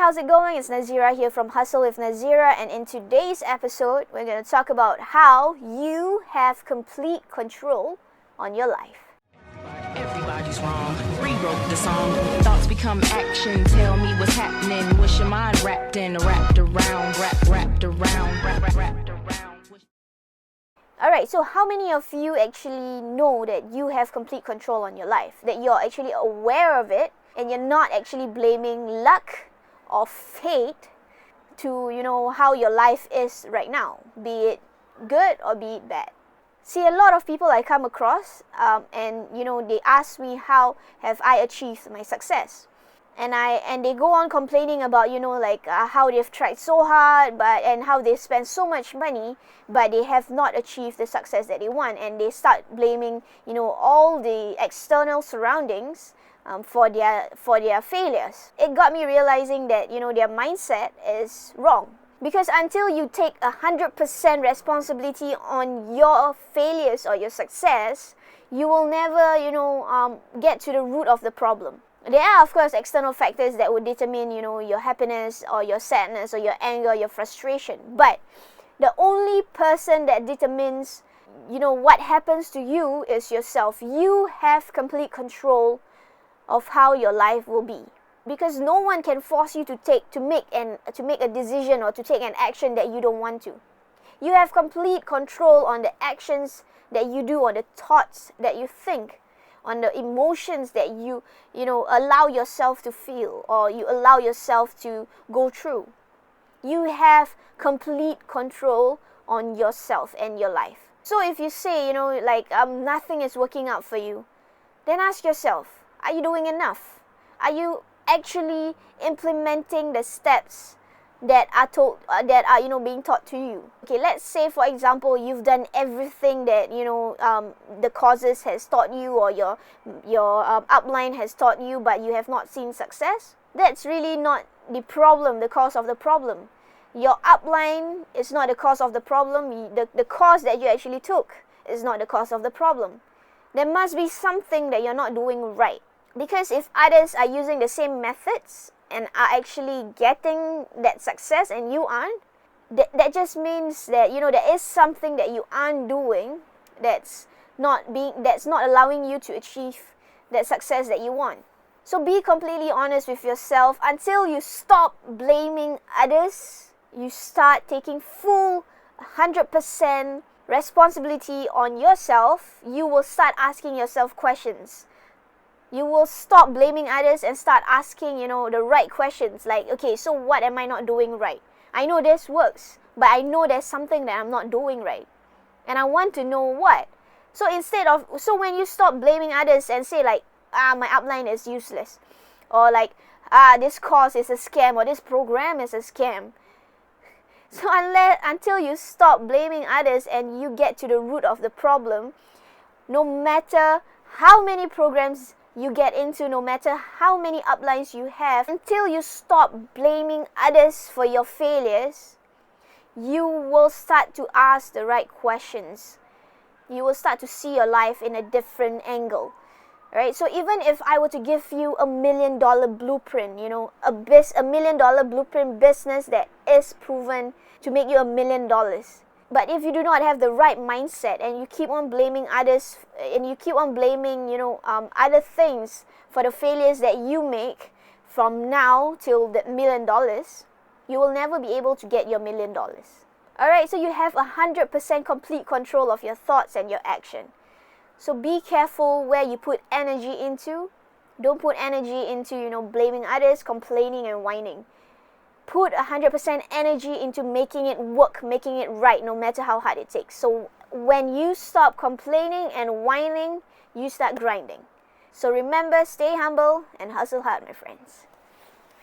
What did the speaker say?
how's it going? It's Nazira here from Hustle with Nazira, and in today's episode, we're going to talk about how you have complete control on your life. Everybody's wrong. Rewrote the song. Thoughts become action. Tell me what's happening. What's your mind wrapped in? Wrapped around. Wrapped around. Alright, so how many of you actually know that you have complete control on your life? That you're actually aware of it and you're not actually blaming luck or fate to, how your life is right now, be it good or be it bad. See, a lot of people I come across and they ask me how have I achieved my success. And they go on complaining about how they've tried so hard and how they spend so much money, but they have not achieved the success that they want, and they start blaming all the external surroundings for their failures. It got me realizing that their mindset is wrong. Because until you take 100% responsibility on your failures or your success, you will never get to the root of the problem. There are, of course, external factors that would determine, your happiness or your sadness or your anger, your frustration. But the only person that determines, what happens to you is yourself. You have complete control of how your life will be. Because no one can force you to make a decision or to take an action that you don't want to. You have complete control on the actions that you do, on the thoughts that you think, on the emotions that you allow yourself to feel or you allow yourself to go through. You have complete control on yourself and your life. So if you say, nothing is working out for you, then ask yourself, are you doing enough? Are you actually implementing the steps that are being taught to you? Okay, let's say for example you've done everything that the courses has taught you or your upline has taught you, but you have not seen success. That's really not the problem, the cause of the problem. Your upline is not the cause of the problem. The course that you actually took is not the cause of the problem. There must be something that you're not doing right. Because if others are using the same methods and are actually getting that success and you aren't, that just means that there is something that you aren't doing that's not allowing you to achieve that success that you want. So be completely honest with yourself. Until you stop blaming others, you start taking full 100% responsibility on yourself, you will start asking yourself questions. You will stop blaming others and start asking, the right questions. Like, okay, so what am I not doing right? I know this works, but I know there's something that I'm not doing right. And I want to know what. So when you stop blaming others and say my upline is useless, or this course is a scam, or this program is a scam. So until you stop blaming others and you get to the root of the problem, no matter how many programs you get into, no matter how many uplines you have, until you stop blaming others for your failures, you will start to ask the right questions. You will start to see your life in a different angle. Right? So even if I were to give you $1 million blueprint, a $1 million blueprint business that is proven to make you $1 million. But if you do not have the right mindset and you keep on blaming others and you keep on blaming, other things for the failures that you make from now till the $1 million, you will never be able to get your $1 million. Alright, so you have 100% complete control of your thoughts and your action. So be careful where you put energy into. Don't put energy into, blaming others, complaining and whining. Put 100% energy into making it work, making it right, no matter how hard it takes. So when you stop complaining and whining, you start grinding. So remember, stay humble and hustle hard, my friends.